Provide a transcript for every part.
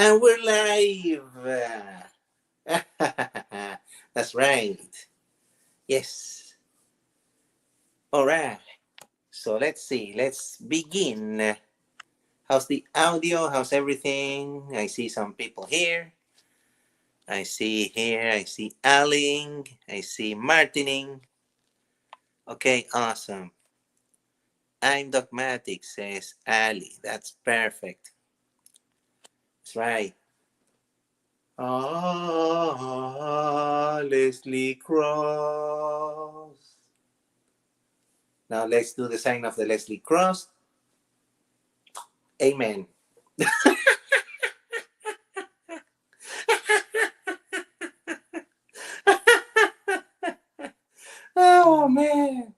And we're live. That's right. Yes. All right. So let's see. Let's begin. How's the audio? How's everything? I see some people here. I see Aling. I see Martining. Okay, awesome. I'm dogmatic, says Ali. That's perfect. That's right. Leslie Cross. Now let's do the sign of the Leslie Cross. Amen. Oh, man.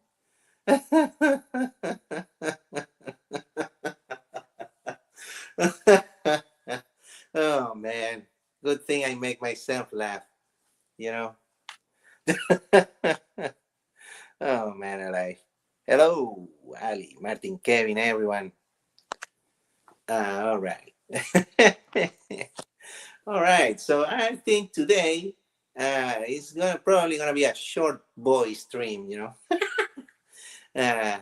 Oh, man. Good thing I make myself laugh, you know? Oh, man, alive. Hello, Ali, Martin, Kevin, everyone. All right. All right. So I think today it's probably gonna be a short boy stream. Uh,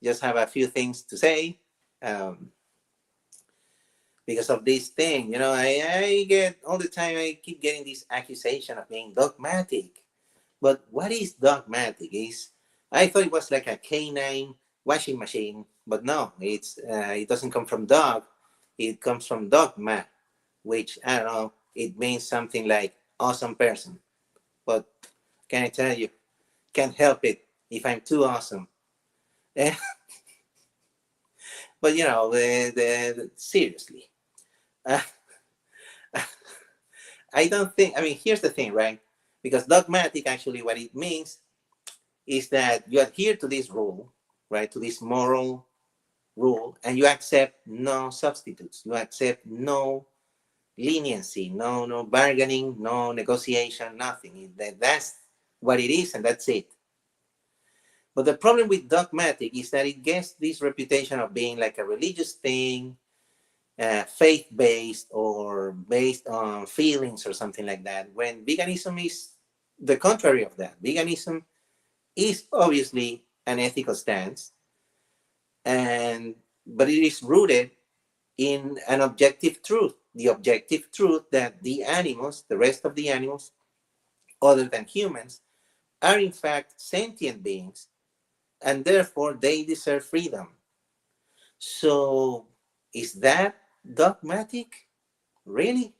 just have a few things to say um, because of this thing. I get all the time. I keep getting this accusation of being dogmatic. But what is dogmatic? I thought it was like a canine washing machine, but no, it doesn't come from dog. It comes from dogma, which I don't know. It means something like awesome person. But can I tell you, can't help it if I'm too awesome. But seriously, uh, I don't think. I mean, here's the thing, right? Because dogmatic actually, what it means is that you adhere to this rule, right? To this moral rule, and you accept no substitutes. You accept no leniency, no bargaining, no negotiation, nothing. That's what it is, and that's it. But the problem with dogmatic is that it gets this reputation of being like a religious thing, faith-based or based on feelings or something like that, when veganism is the contrary of that. Veganism is obviously an ethical stance, but it is rooted in an objective truth, the objective truth that the animals, the rest of the animals, other than humans, are in fact sentient beings, and therefore they deserve freedom. So is that dogmatic? Really?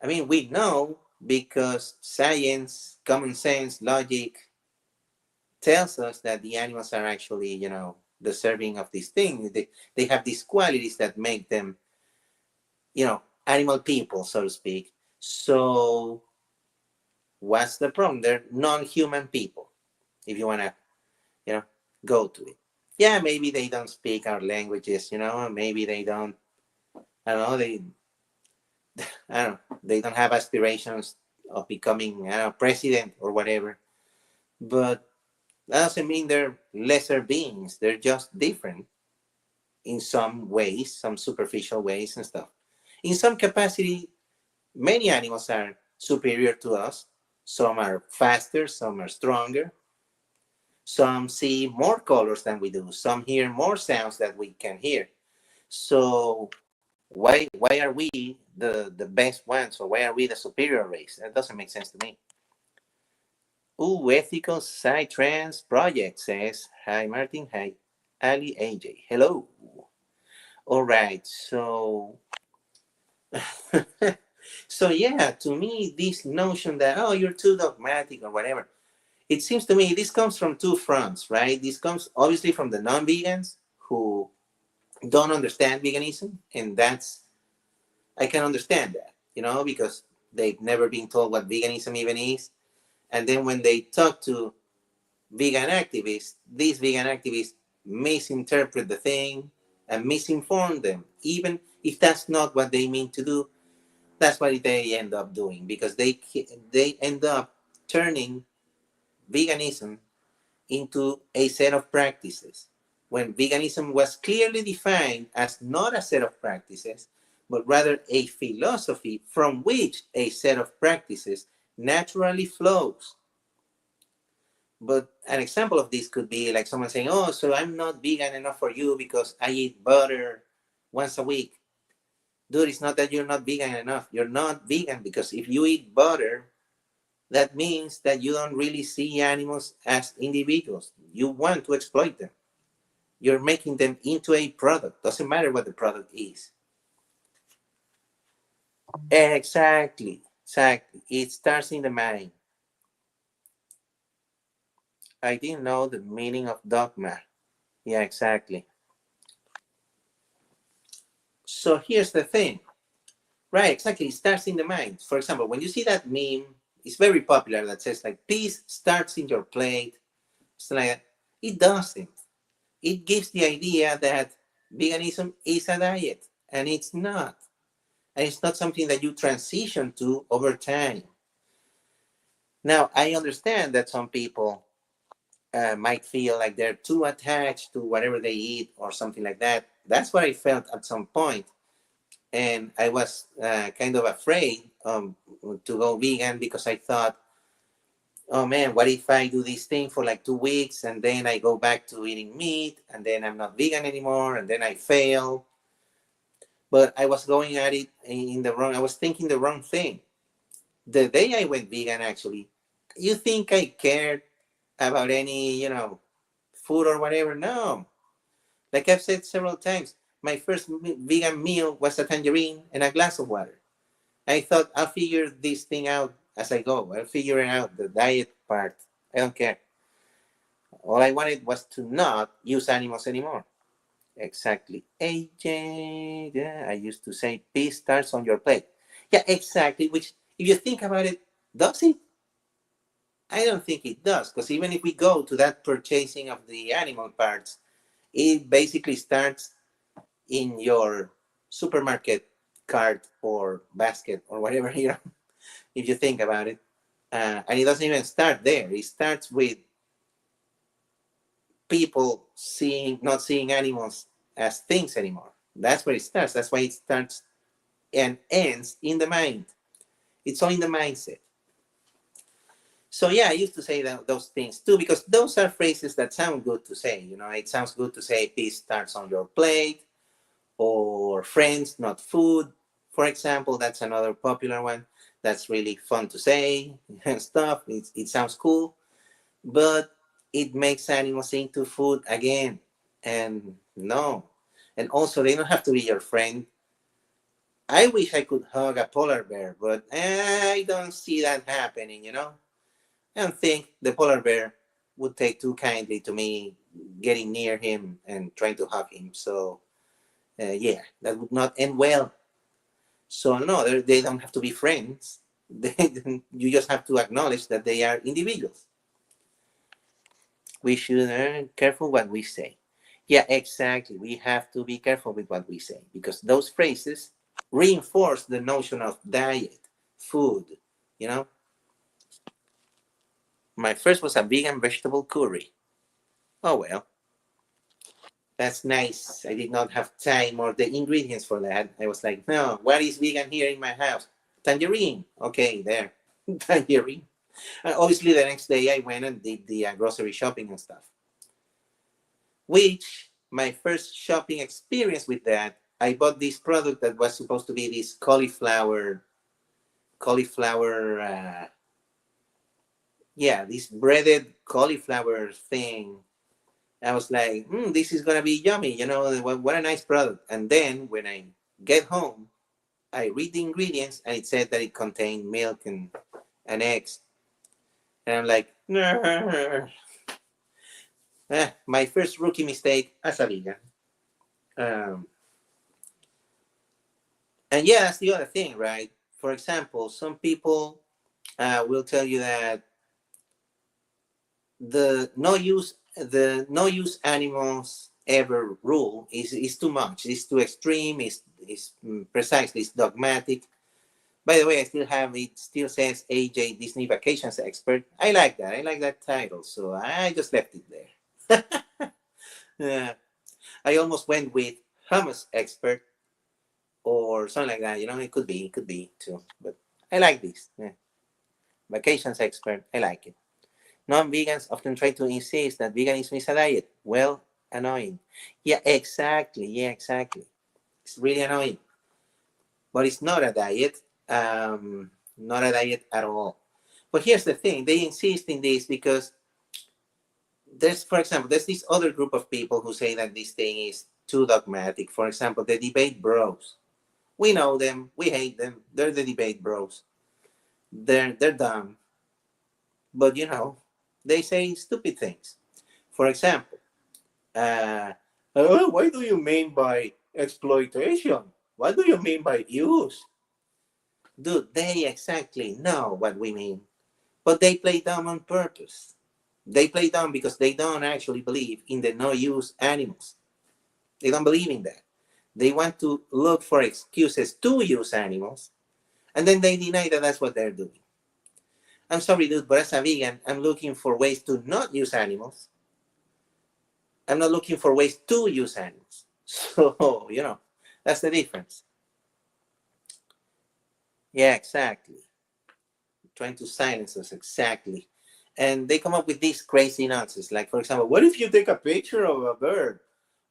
I mean, we know because science, common sense, logic tells us that the animals are actually, deserving of this thing. They have these qualities that make them, animal people, so to speak. So what's the problem? They're non-human people, if you want to, go to it. Yeah, maybe they don't speak our languages, maybe they don't, I don't know, I don't know, they don't have aspirations of becoming, president or whatever. But that doesn't mean they're lesser beings. They're just different in some ways, some superficial ways and stuff. In some capacity, many animals are superior to us. Some are faster, some are stronger. Some see more colors than we do. Some hear more sounds than we can hear. So why are we the best ones, or why are we the superior race? That doesn't make sense to me. Ooh, ethical side trans project says, hi Martin, hi Ali, AJ, hello. All right, so so yeah, to me, this notion that, oh, you're too dogmatic or whatever, it seems to me this comes from two fronts, right? This comes obviously from the non-vegans who don't understand veganism, and I can understand that, because they've never been told what veganism even is. And then when they talk to vegan activists, these vegan activists misinterpret the thing and misinform them, even if that's not what they mean to do. That's what they end up doing, because they end up turning veganism into a set of practices when veganism was clearly defined as not a set of practices, but rather a philosophy from which a set of practices naturally flows. But an example of this could be like someone saying, "Oh, so I'm not vegan enough for you because I eat butter once a week." Dude, it's not that you're not vegan enough. You're not vegan because if you eat butter, that means that you don't really see animals as individuals. You want to exploit them. You're making them into a product. Doesn't matter what the product is. Exactly. Exactly. It starts in the mind. I didn't know the meaning of dogma. Yeah, exactly. So here's the thing. Right, exactly. It starts in the mind. For example, when you see that meme, it's very popular that says like peace starts in your plate. It's like it doesn't. It gives the idea that veganism is a diet, and it's not. And it's not something that you transition to over time. Now, I understand that some people might feel like they're too attached to whatever they eat or something like that. That's what I felt at some point. And I was kind of afraid to go vegan because I thought, oh man, what if I do this thing for like 2 weeks and then I go back to eating meat and then I'm not vegan anymore and then I fail? But I was going at it in the wrong, I was thinking the wrong thing. The day I went vegan, actually, you think I cared about any, food or whatever? No. Like I've said several times, my first vegan meal was a tangerine and a glass of water. I thought I'll figure this thing out as I go. I'll figure it out, the diet part. I don't care. All I wanted was to not use animals anymore. Exactly. AJ, yeah, I used to say, peace starts on your plate. Yeah, exactly. Which, if you think about it, does it? I don't think it does, because even if we go to that purchasing of the animal parts, it basically starts in your supermarket cart or basket or whatever, if you think about it. And it doesn't even start there. It starts with people not seeing animals as things anymore. That's where it starts. That's why it starts and ends in the mind. It's all in the mindset. So yeah, I used to say those things too, because those are phrases that sound good to say. It sounds good to say peace starts on your plate, or friends, not food. For example, that's another popular one. That's really fun to say and stuff. It sounds cool, but it makes animals into food again. And no. And also, they don't have to be your friend. I wish I could hug a polar bear, but I don't see that happening. I don't think the polar bear would take too kindly to me getting near him and trying to hug him. So, yeah, that would not end well. So, no, they don't have to be friends. You just have to acknowledge that they are individuals. We should be careful what we say. Yeah, exactly. We have to be careful with what we say because those phrases reinforce the notion of diet, food. You know, my first was a vegan vegetable curry. Oh, well, that's nice. I did not have time or the ingredients for that. I was like, no, what is vegan here in my house? Tangerine. Okay, there. Tangerine. And obviously, the next day I went and did the grocery shopping and stuff. Which my first shopping experience with that, I bought this product that was supposed to be this cauliflower, yeah, this breaded cauliflower thing. I was like, this is gonna be yummy, what a nice product. And then when I get home, I read the ingredients and it said that it contained milk and eggs. And I'm like, my first rookie mistake as a vegan. Um, and yeah, that's the other thing, right? For example, some people will tell you that the no use animals ever rule is too much. It's too extreme. It's precisely it's dogmatic. By the way, I still have it. Still says AJ Disney Vacations Expert. I like that. I like that title, so I just left it there. I almost went with hummus expert, or something like that. It could be too. But I like this. Yeah. Vacations expert, I like it. Non-vegans often try to insist that veganism is a diet. Well, annoying. Yeah, exactly. Yeah, exactly. It's really annoying. But it's not a diet. Not a diet at all. But here's the thing: they insist in this because for example, there's this other group of people who say that this thing is too dogmatic. For example, the debate bros. We know them. We hate them. They're the debate bros. They're dumb, but they say stupid things. For example, uh, what do you mean by exploitation? What do you mean by use? Dude, they exactly know what we mean, but they play dumb on purpose. They play dumb because they don't actually believe in the no-use animals. They don't believe in that. They want to look for excuses to use animals, and then they deny that that's what they're doing. I'm sorry, dude, but as a vegan, I'm looking for ways to not use animals. I'm not looking for ways to use animals. So, that's the difference. Yeah, exactly. Trying to silence us, exactly. And they come up with these crazy nonsense. Like, for example, what if you take a picture of a bird?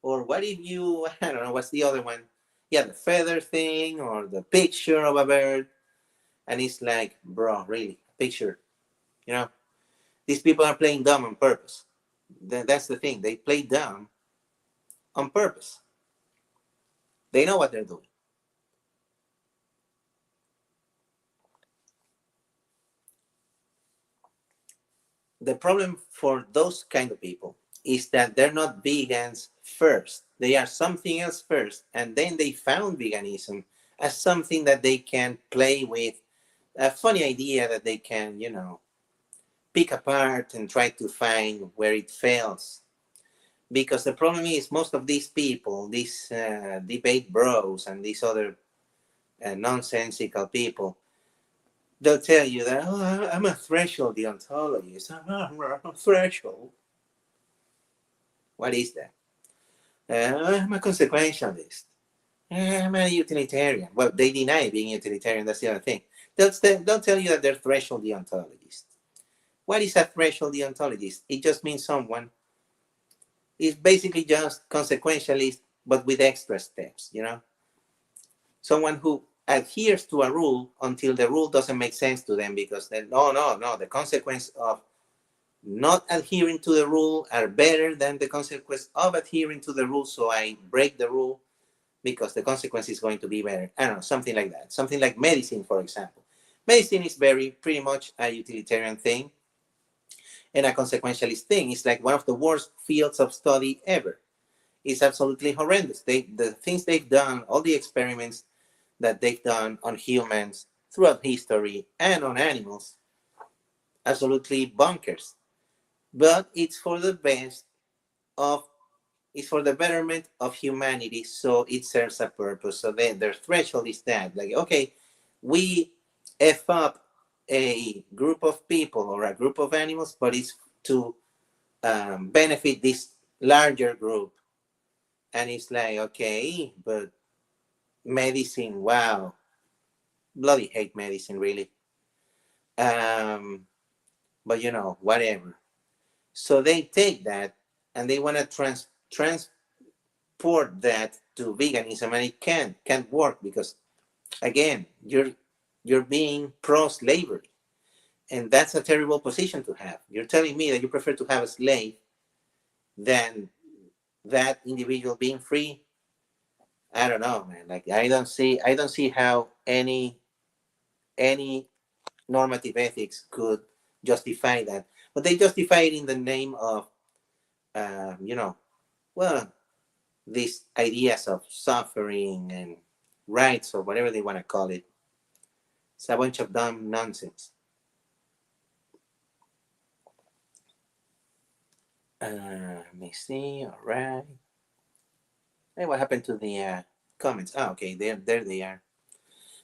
Or what if you, I don't know, what's the other one? Yeah, the feather thing or the picture of a bird. And it's like, bro, really, picture. You know, these people are playing dumb on purpose. That's the thing. They play dumb on purpose. They know what they're doing. The problem for those kind of people is that they're not vegans first. They are something else first, and then they found veganism as something that they can play with, a funny idea that they can, pick apart and try to find where it fails. Because the problem is, most of these people, these debate bros and these other nonsensical people, they'll tell you that, oh, I'm a threshold deontologist. I'm a threshold. What is that? I'm a consequentialist. I'm a utilitarian. Well, they deny being utilitarian. That's the other thing. They'll tell you that they're threshold deontologists. What is a threshold deontologist? It just means someone is basically just consequentialist, but with extra steps, Someone who adheres to a rule until the rule doesn't make sense to them because then, no, the consequence of not adhering to the rule are better than the consequence of adhering to the rule, so I break the rule because the consequence is going to be better. I don't know, something like that. Something like medicine, for example. Medicine is pretty much a utilitarian thing and a consequentialist thing. It's like one of the worst fields of study ever. It's absolutely horrendous. The things they've done, all the experiments that they've done on humans throughout history and on animals, absolutely bonkers. But it's for the best of it's for the betterment of humanity, so it serves a purpose. So then their threshold is that, like, okay, we f up a group of people or a group of animals, but it's to benefit this larger group. And it's like, okay, but medicine, wow, bloody hate medicine, really. Um, but whatever. So they take that and they want to transport that to veganism, and it can't work because again, you're being pro-slavery, and that's a terrible position to have. You're telling me that you prefer to have a slave than that individual being free. I don't know, man. Like, I don't see how any normative ethics could justify that, but they justify it in the name of uh, you know well, these ideas of suffering and rights or whatever they want to call it. It's a bunch of dumb nonsense. Let me see. All right. Hey, what happened to the comments? Oh, okay. There they are.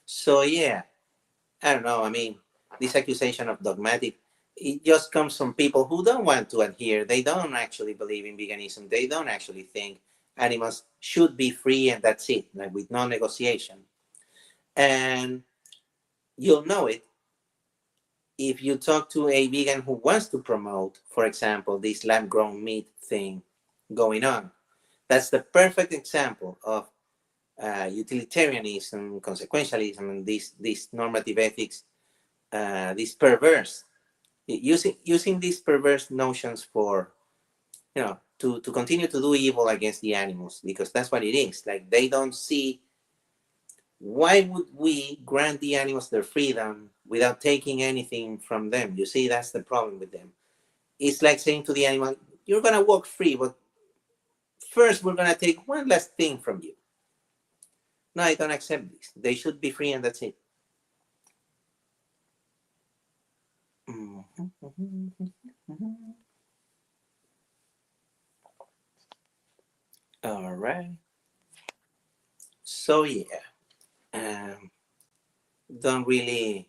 So yeah, I don't know. I mean, this accusation of dogmatic, it just comes from people who don't want to adhere. They don't actually believe in veganism. They don't actually think animals should be free and that's it, like with no negotiation. And you'll know it if you talk to a vegan who wants to promote, for example, this lab grown meat thing going on. That's the perfect example of utilitarianism, consequentialism, and this normative ethics, this perverse, using these perverse notions for, to continue to do evil against the animals, because that's what it is. Like, they don't see, why would we grant the animals their freedom without taking anything from them? You see, that's the problem with them. It's like saying to the animal, you're going to walk free, but first we're going to take one last thing from you. No, I don't accept this. They should be free and that's it. All right. So yeah, um, I don't really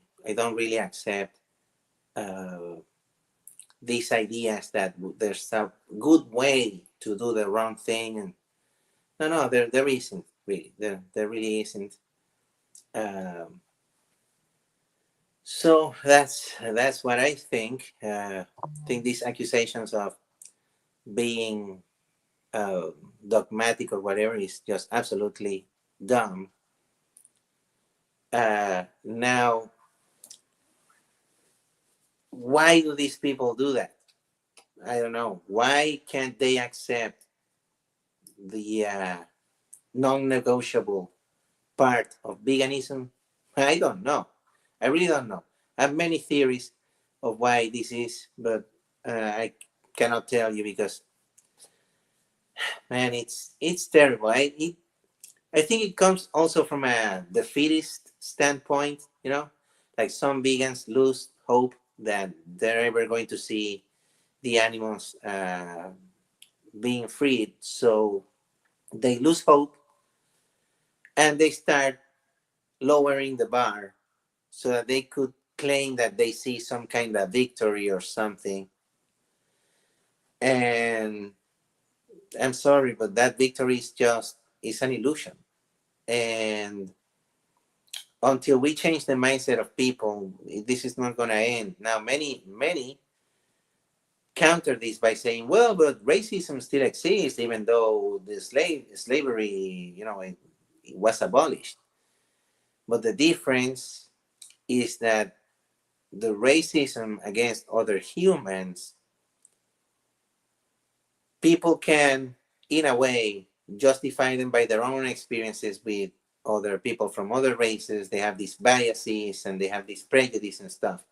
accept these ideas that there's a good way to do the wrong thing, and no, there isn't really. There really isn't. So that's what I think. I think these accusations of being dogmatic or whatever is just absolutely dumb. Now, why do these people do that? I don't know. Why can't they accept the non-negotiable part of veganism? I don't know. I really don't know. I have many theories of why this is, but I cannot tell you because, man, it's terrible. I think it comes also from a defeatist standpoint. Like some vegans lose hope that they're ever going to see the animals being freed, so they lose hope and they start lowering the bar so that they could claim that they see some kind of victory or something. And I'm sorry, but that victory is an illusion. And until we change the mindset of people, this is not going to end. Now, many counter this by saying, well, but racism still exists, even though the slavery, it was abolished. But the difference is that the racism against other humans, people can, in a way, justify them by their own experiences with other people from other races. They have these biases and they have this prejudice and stuff.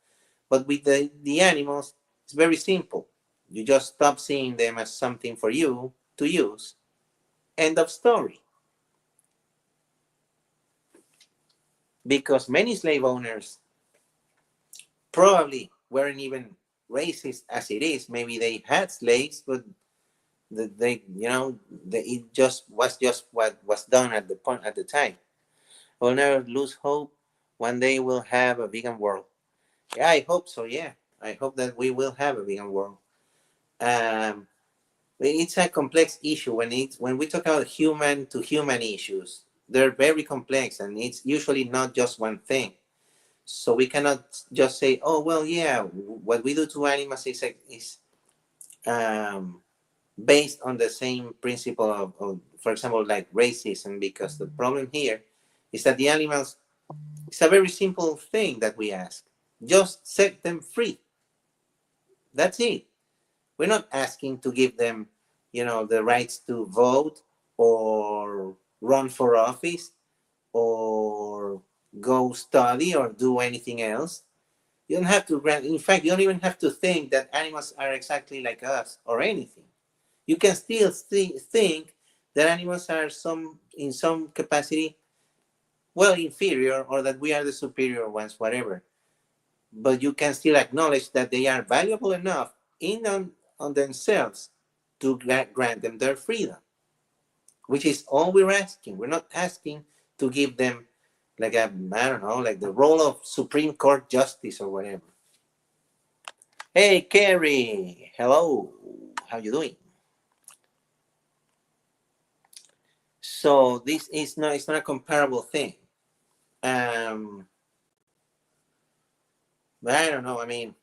But with the animals, it's very simple. You just stop seeing them as something for you to use. End of story. Because many slave owners probably weren't even racist as it is. Maybe they had slaves, but it just was what was done at the time. We'll never lose hope. One day we'll have a vegan world. Yeah, I hope so. Yeah, I hope that we will have a vegan world. It's a complex issue when we talk about human to human issues. They're very complex, and it's usually not just one thing. So we cannot just say, "Oh, well, yeah, what we do to animals is based on the same principle of, for example, like racism." Because the problem here is that the animals. It's a very simple thing that we ask: just set them free. That's it. We're not asking to give them, the rights to vote or run for office or go study or do anything else. You don't have to grant. In fact, you don't even have to think that animals are exactly like us or anything. You can still think that animals are in some capacity, well, inferior, or that we are the superior ones, whatever. But you can still acknowledge that they are valuable enough on themselves to grant them their freedom, which is all we're asking. We're not asking to give them like I don't know, like the role of Supreme Court justice or whatever. Hey, Carrie, hello. How you doing? So this is not, it's not a comparable thing. Um, but I don't know. I mean,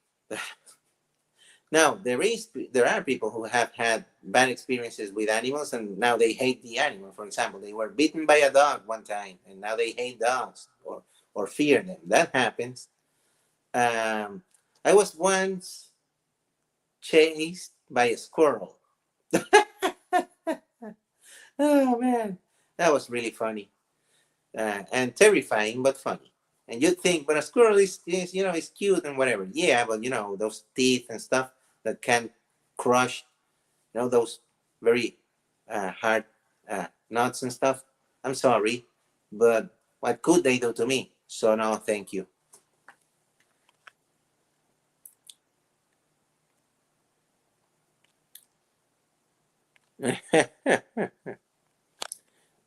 now there are people who have had bad experiences with animals, and now they hate the animal. For example, they were bitten by a dog one time, and now they hate dogs or fear them. That happens. Um, I was once chased by a squirrel. Oh man, that was really funny and terrifying, but funny. And you'd think, but a squirrel is is cute and whatever. Yeah, but those teeth and stuff that can crush, those very hard nuts and stuff. I'm sorry, but what could they do to me? So no, thank you.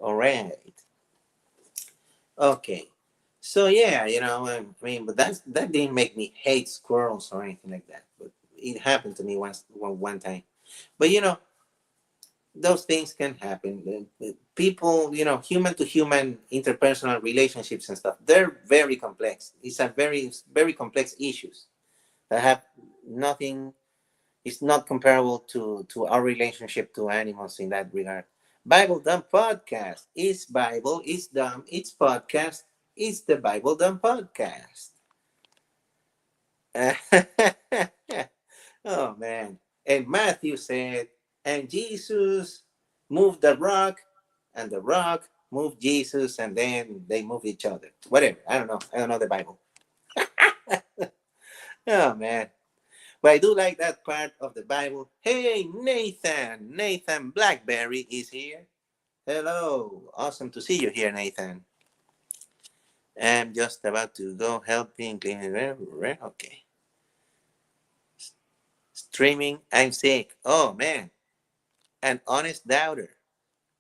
All right. Okay. So yeah, I mean, but that didn't make me hate squirrels or anything like that. But it happened to me one time. But those things can happen. People, human to human interpersonal relationships and stuff, they're very complex. It's a very complex issues that have nothing. It's not comparable to our relationship to animals in that regard. Bible Dumb Podcast is Bible, it's dumb, it's podcast, it's the Bible Dumb Podcast. Oh man. And Matthew said, and Jesus moved the rock, and the rock moved Jesus, and then they moved each other. Whatever. I don't know. I don't know the Bible. Oh man. But I do like that part of the Bible. Hey, Nathan! Nathan Blackberry is here. Hello. Awesome to see you here, Nathan. I'm just about to go helping clean. Okay. Streaming. I'm sick. Oh, man. An honest doubter.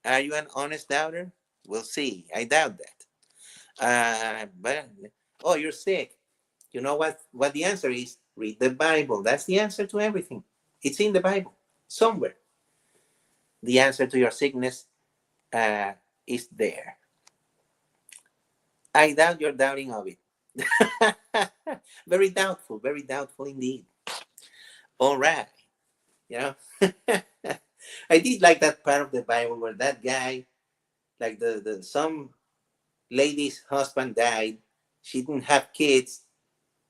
Are you an honest doubter? We'll see. I doubt that. But oh, you're sick. You know what the answer is? Read the Bible. That's the answer to everything. It's in the Bible somewhere. The answer to your sickness uh, is there. I doubt your doubting of it. Very doubtful indeed. All right. You know, I did like that part of the Bible where that guy, like the some lady's husband died. She didn't have kids,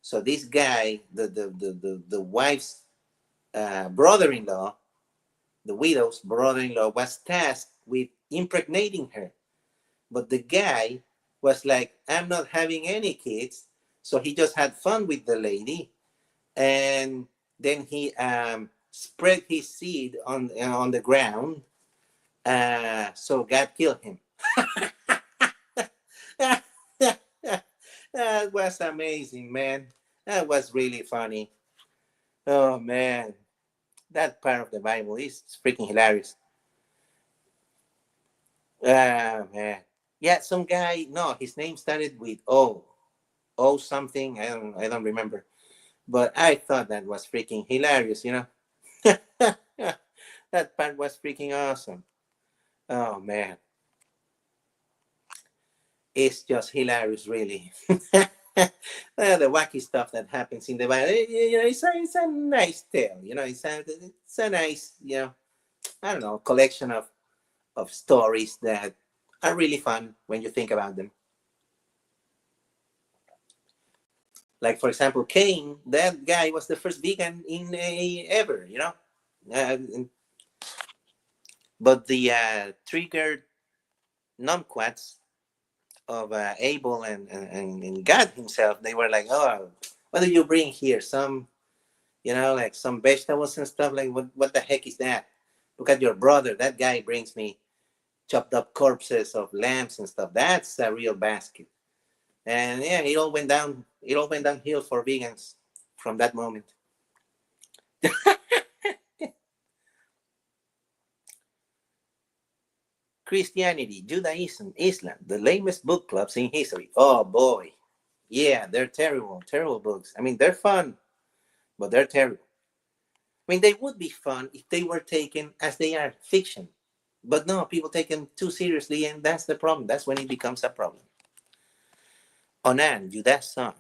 so this guy, the wife's brother-in-law, the widow's brother-in-law, was tasked with impregnating her. But the guy was like, I'm not having any kids. So he just had fun with the lady. And then he spread his seed on the ground. So God killed him. That was amazing, man. That was really funny. Oh, man. That part of the Bible is freaking hilarious. Man. Yeah, some guy, no, his name started with O something. I don't remember. But I thought that was freaking hilarious. That part was freaking awesome. Oh man. It's just hilarious, really. The wacky stuff that happens in the Bible. It's a nice tale. It's a nice, I don't know, collection of stories that are really fun when you think about them. Like, for example, Cain, that guy was the first vegan in ever. Uh, but the triggered numquats of Abel and God himself, they were like, oh, what do you bring here? Like some vegetables and stuff. Like, what the heck is that? Look at your brother. That guy brings me chopped up corpses of lambs and stuff. That's a real basket. And yeah, it all went down. It all went downhill for vegans from that moment. Christianity, Judaism, Islam, the lamest book clubs in history. Oh boy. Yeah, they're terrible, terrible books. I mean, they're fun, but they're terrible. I mean, they would be fun if they were taken as they are, fiction. But no, people take him too seriously, and that's the problem. That's when it becomes a problem. Onan, you that song.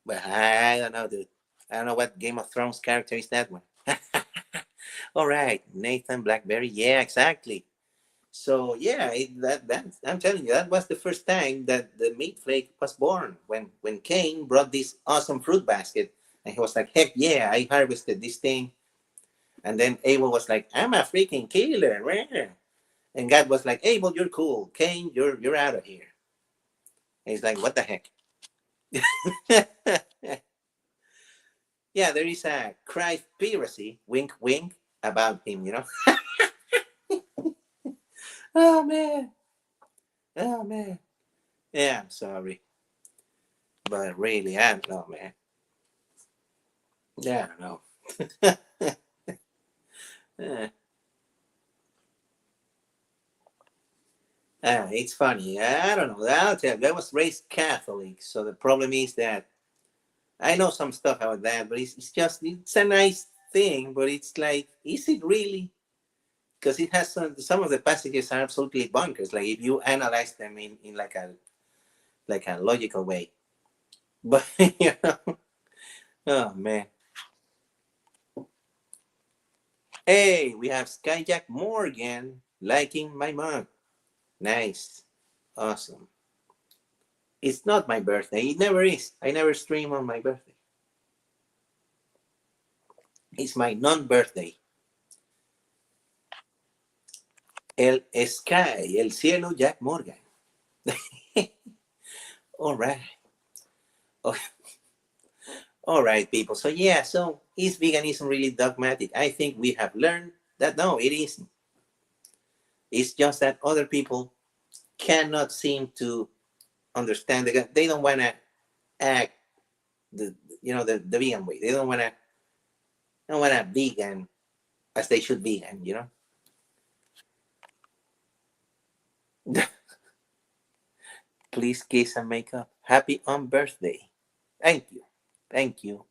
But I don't know, dude. I don't know what Game of Thrones character is that one. All right, Nathan Blackberry. Yeah, exactly. So yeah, that I'm telling you, that was the first time that the meat flake was born. When Cain brought this awesome fruit basket, and he was like, "Heck yeah, I harvested this thing." And then Abel was like, "I'm a freaking killer," and God was like, "Abel, you're cool. Cain, you're out of here." And he's like, "What the heck?" Yeah, there is a cry-piracy, wink, wink, about him. Oh man, oh man. Yeah, I'm sorry, but really, I don't know, man. Yeah, I don't know. uh, it's funny. I don't know. I'll tell you, I was raised Catholic, so the problem is that I know some stuff about that, but it's just it's a nice thing, but it's like, is it really? Because it has some of the passages are absolutely bonkers. Like if you analyze them in like a logical way, but oh man. Hey, we have Skyjack Morgan liking my mug. Nice, awesome. It's not my birthday. It never is. I never stream on my birthday. It's my non-birthday. El Sky, el cielo, Jack Morgan. All right. Oh, all right, people. So yeah, so is veganism really dogmatic? I think we have learned that no, it isn't. It's just that other people cannot seem to understand. They don't want to act the vegan way. They don't want to vegan as they should vegan. Please kiss and make up. Happy on birthday. Thank you. Thank you.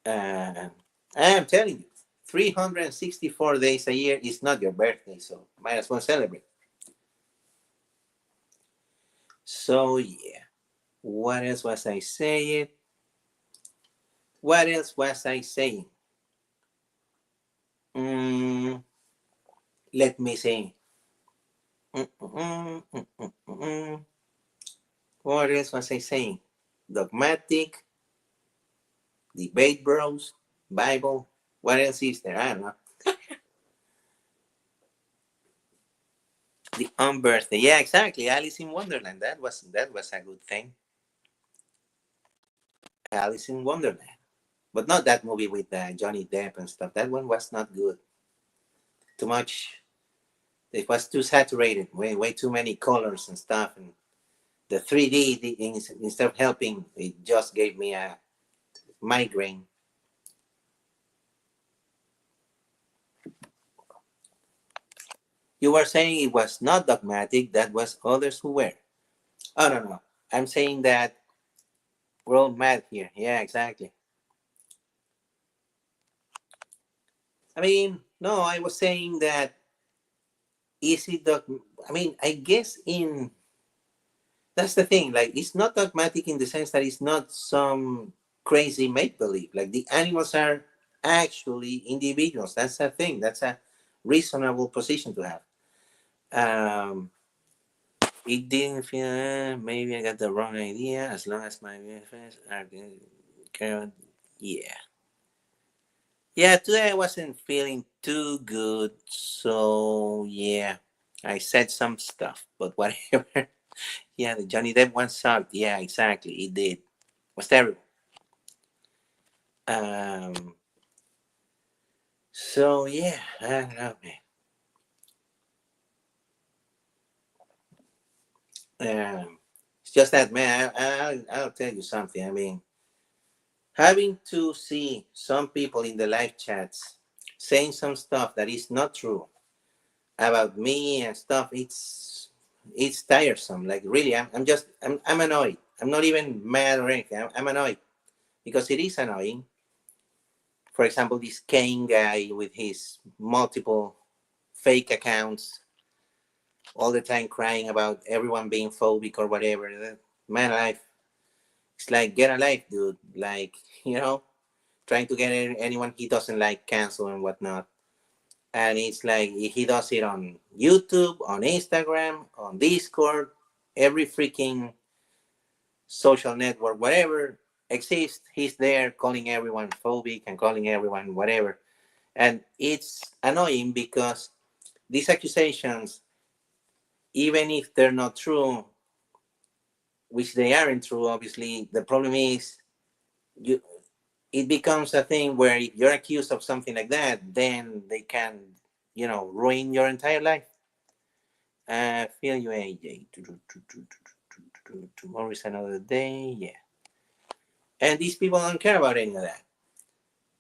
I am telling you, 364 days a year is not your birthday, so might as well celebrate. So, yeah. What else was I saying? What else was I saying? Mm, let me see. What else was I saying? Dogmatic, debate bros, Bible. What else is there? I don't know. The unbirthday. Yeah, exactly. Alice in Wonderland. That was a good thing. Alice in Wonderland, but not that movie with Johnny Depp and stuff. That one was not good. Too much. It was too saturated. Way too many colors and stuff. And the 3D instead of helping, it just gave me a migraine. You were saying it was not dogmatic. That was others who were. Oh no. I'm saying that we're all mad here. Yeah, exactly. I mean, no, I was saying that is it dog? I mean, I guess in that's the thing. Like, it's not dogmatic in the sense that it's not some crazy make believe. Like, the animals are actually individuals. That's a thing. That's a reasonable position to have. It didn't feel. Maybe I got the wrong idea. As long as my BFFs are good, yeah. Yeah, today I wasn't feeling too good, so yeah, I said some stuff, but whatever. Yeah, the Johnny Depp one sucked. Yeah, exactly, it did. It was terrible. Um. So yeah, I don't know, man. It's just that, man. I'll tell you something. I mean, having to see some people in the live chats saying some stuff that is not true about me and stuff, it's tiresome. Like, really, I'm annoyed. I'm not even mad or anything. I'm annoyed because it is annoying. For example, this Kane guy with his multiple fake accounts all the time crying about everyone being phobic or whatever. Man, life. It's like, get a life, dude. Like, you know, trying to get anyone he doesn't like cancel and whatnot. And it's like he does it on YouTube, on Instagram, on Discord, every freaking social network, whatever exists, he's there calling everyone phobic and calling everyone whatever. And it's annoying because these accusations, even if they're not true, which they aren't true, obviously, the problem is you it becomes a thing where if you're accused of something like that, then they can, ruin your entire life. Feel you, AJ. Tomorrow is another day. Yeah. And these people don't care about any of that.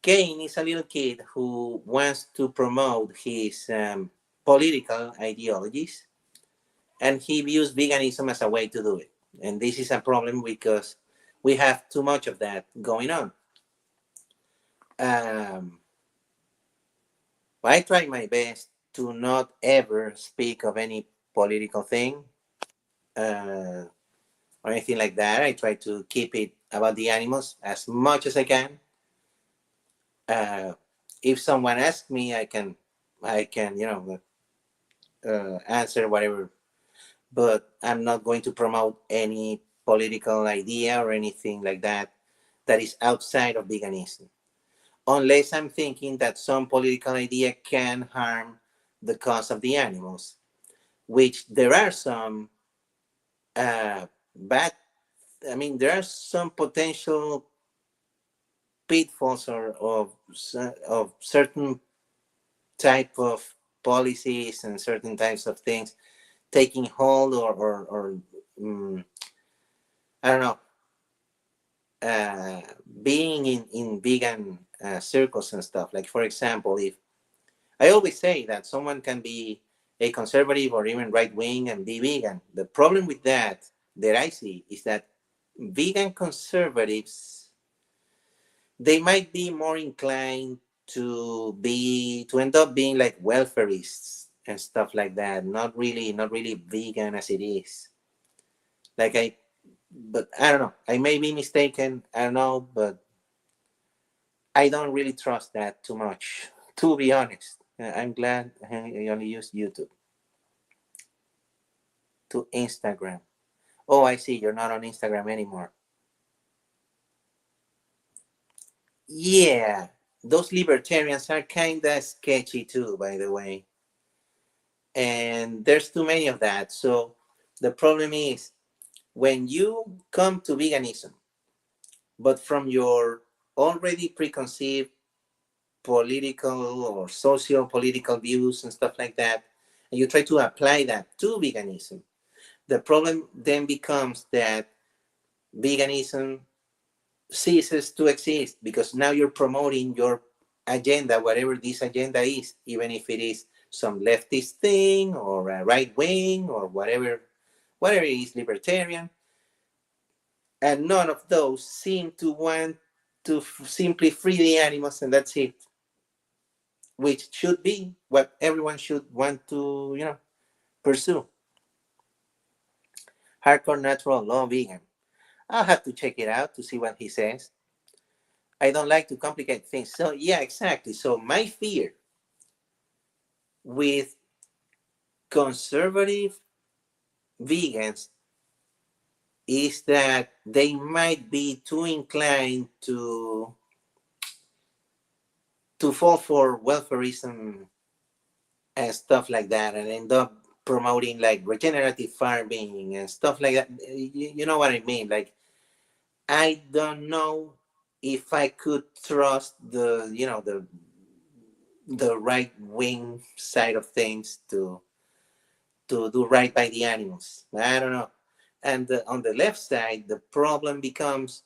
Kane is a little kid who wants to promote his political ideologies, and he views veganism as a way to do it. And this is a problem because we have too much of that going on. Um, I try my best to not ever speak of any political thing or anything like that. I try to keep it about the animals as much as I can. Uh, if someone asks me, I can, answer whatever, but I'm not going to promote any political idea or anything like that that is outside of veganism, unless I'm thinking that some political idea can harm the cause of the animals, which there are some bad, I mean, there are some potential pitfalls of certain type of policies and certain types of things taking hold or I don't know, uh, being in vegan circles and stuff. Like, for example, if I always say that someone can be a conservative or even right wing and be vegan, the problem with that I see is that vegan conservatives, they might be more inclined to end up being like welfareists and stuff like that. Not really vegan as it is. Like but I don't know. I may be mistaken. I don't know, but I don't really trust that too much, to be honest. I'm glad I only use YouTube to Instagram. Oh, I see. You're not on Instagram anymore. Yeah, those libertarians are kind of sketchy too, by the way. And there's too many of that. So the problem is when you come to veganism, but from your already preconceived political or social political views and stuff like that, and you try to apply that to veganism, the problem then becomes that veganism ceases to exist because now you're promoting your agenda, whatever this agenda is, even if it is some leftist thing or a right wing or whatever it is, libertarian. And none of those seem to want to simply free the animals and that's it, which should be what everyone should want to, pursue. Hardcore natural law vegan. I'll have to check it out to see what he says. I don't like to complicate things. So yeah, exactly. So my fear with conservative vegans is that they might be too inclined to fall for welfareism and stuff like that and end up promoting like regenerative farming and stuff like that. You know what I mean? Like, I don't know if I could trust the right wing side of things to do right by the animals. I don't know. And on the left side, the problem becomes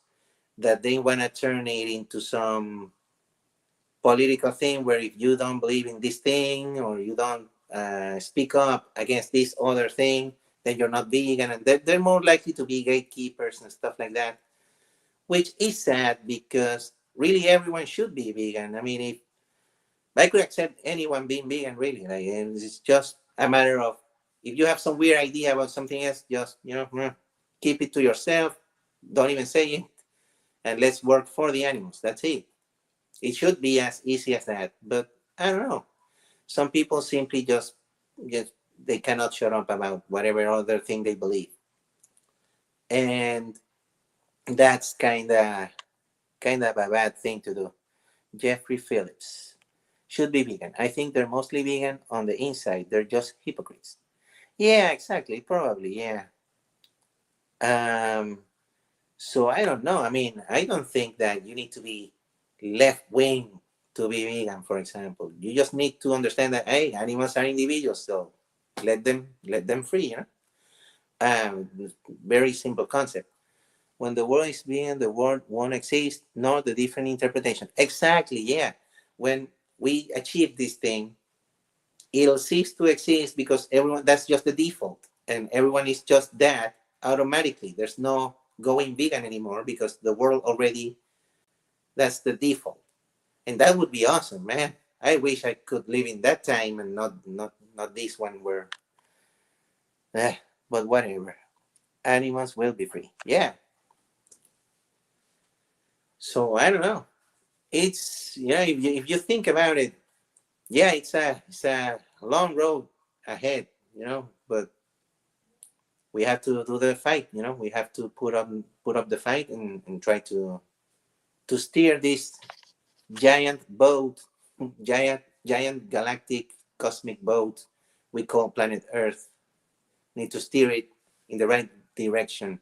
that they want to turn it into some political thing where if you don't believe in this thing or you don't speak up against this other thing, then you're not vegan. And they're more likely to be gatekeepers and stuff like that, which is sad because really everyone should be vegan. I mean, I could accept anyone being vegan, really. Like, and it's just a matter of, if you have some weird idea about something else, just, keep it to yourself. Don't even say it, and let's work for the animals. That's it. It should be as easy as that. But I don't know. Some people simply just they cannot shut up about whatever other thing they believe, and that's kind of a bad thing to do. Jeffrey Phillips should be vegan. I think they're mostly vegan on the inside. They're just hypocrites. Yeah, exactly. Probably, yeah. Um, so I don't know. I mean, I don't think that you need to be left wing to be vegan, for example. You just need to understand that, hey, animals are individuals, so let them free. Very simple concept. When the world is vegan, the world won't exist, nor the different interpretation. Exactly, yeah. When we achieve this thing, it'll cease to exist because everyone, that's just the default, and everyone is just that automatically. There's no going vegan anymore because the world already, that's the default. And that would be awesome, man. I wish I could live in that time and not this one where, eh, but whatever. Animals will be free. Yeah. So I don't know. It's, if you think about it, yeah, it's a long road ahead, but we have to do the fight. We have to put up the fight, and try to steer this giant boat, giant galactic cosmic boat we call planet Earth. Need to steer it in the right direction.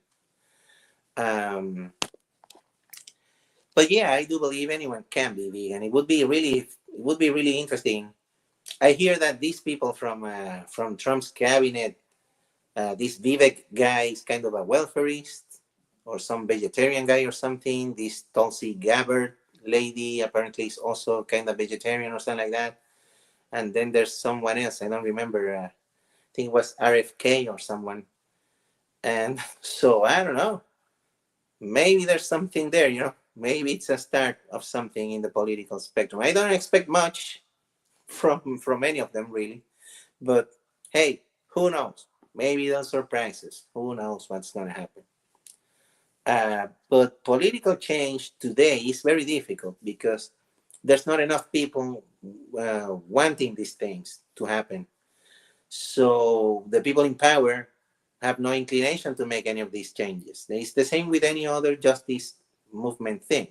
But yeah, I do believe anyone can be vegan. It would be really interesting. I hear that these people from Trump's cabinet, this Vivek guy is kind of a welfarist, or some vegetarian guy or something. This Tulsi Gabbard lady apparently is also kind of vegetarian or something like that. And then there's someone else, I don't remember. I think it was RFK or someone. And so I don't know. Maybe there's something there. Maybe it's a start of something in the political spectrum. I don't expect much from any of them, really. But hey, who knows? Maybe they'll surprise us. Who knows what's going to happen? But political change today is very difficult because there's not enough people wanting these things to happen. So the people in power have no inclination to make any of these changes. It's the same with any other justice movement thing.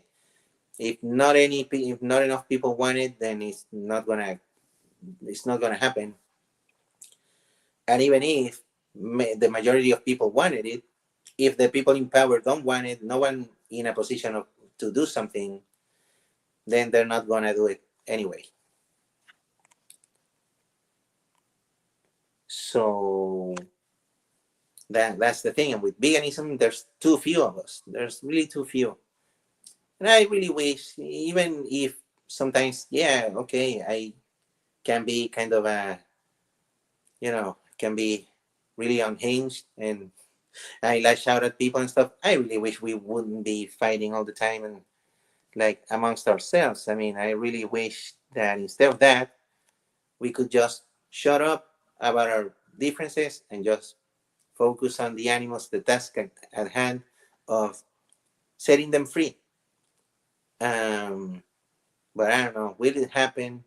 If not enough people want it, then it's not gonna happen. And even if the majority of people wanted it, if the people in power don't want it, no one in a position to do something, then they're not gonna do it anyway. So that's the thing. And with veganism, there's too few of us. There's really too few. And I really wish, even if sometimes, yeah, okay, I can be kind of can be really unhinged, and I lash out at people and stuff. I really wish we wouldn't be fighting all the time and like amongst ourselves. I mean, I really wish that instead of that, we could just shut up about our differences and just focus on the animals, the task at hand of setting them free. Um, but I don't know. Will it happen?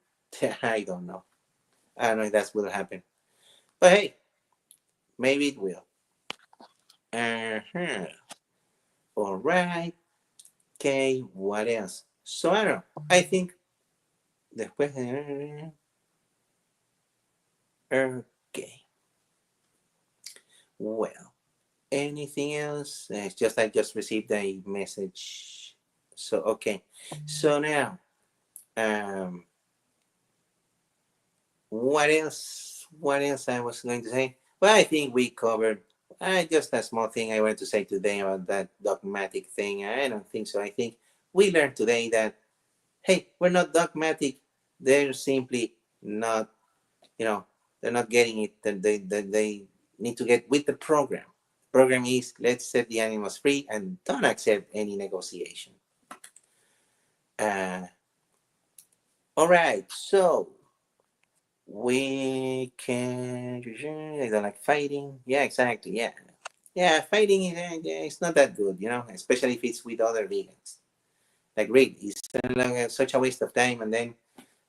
I don't know. I don't know if that will happen. But hey, maybe it will. Uh-huh. All right. Okay. What else? So I don't know. I think después de... Okay. Well, anything else? It's just I just received a message. So okay. So now, um, what else? What else I was going to say? Well, I think we covered. Just a small thing I wanted to say today about that dogmatic thing. I don't think so. I think we learned today that, hey, we're not dogmatic. They're simply not, you know, they're not getting it. They need to get with the program. Program is, let's set the animals free and don't accept any negotiation. Uh, All right, so we can. I don't like fighting. Yeah, exactly. Yeah, yeah. Fighting is yeah, it's not that good, especially if it's with other vegans. Like, really, it's like such a waste of time, and then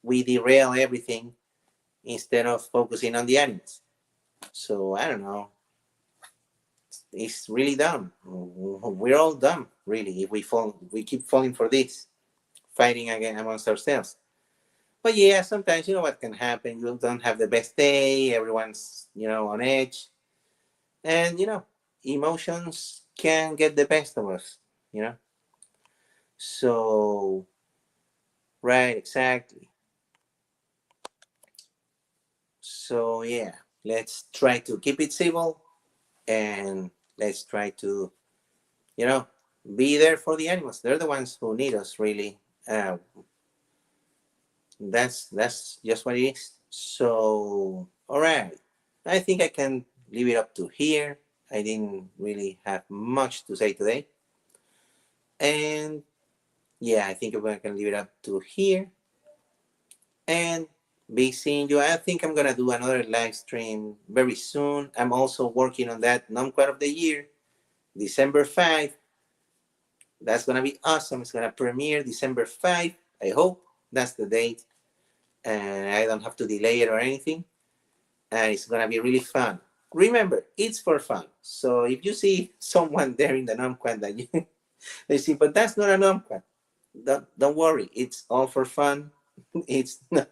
we derail everything instead of focusing on the animals. So I don't know. It's really dumb. We're all dumb, really, if we keep falling for this, fighting again amongst ourselves. But yeah, sometimes you know what can happen. You don't have the best day. Everyone's on edge, and emotions can get the best of us. You know. So right, exactly. So yeah, let's try to keep it civil, and let's try to you know be there for the animals. They're the ones who need us, really. That's just what it is. So all right, I think I can leave it up to here. I didn't really have much to say today, and yeah, I think I can leave it up to here and be seeing you. I think I'm gonna do another live stream very soon. I'm also working on that non-quad of the year, December 5. That's gonna be awesome. It's gonna premiere December 5. I hope that's the date, and I don't have to delay it or anything. And it's gonna be really fun. Remember, it's for fun. So if you see someone there in the non-quad that they see, but that's not a non-quad. Don't worry, it's all for fun. It's not.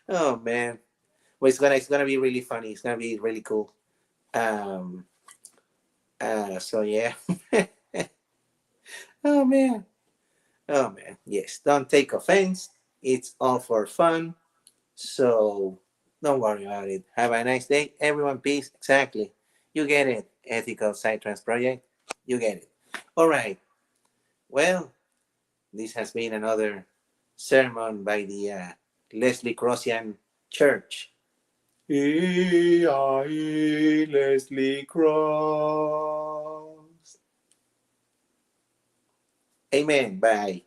Oh man, well, it's gonna be really funny. It's gonna be really cool. Um. So yeah. Oh man. Oh man. Yes. Don't take offense. It's all for fun. So don't worry about it. Have a nice day, everyone. Peace. Exactly. You get it. Ethical Side Trans Project. You get it. All right. Well, this has been another sermon by the Leslie Crossian Church. Leslie Cross. Amen. Bye.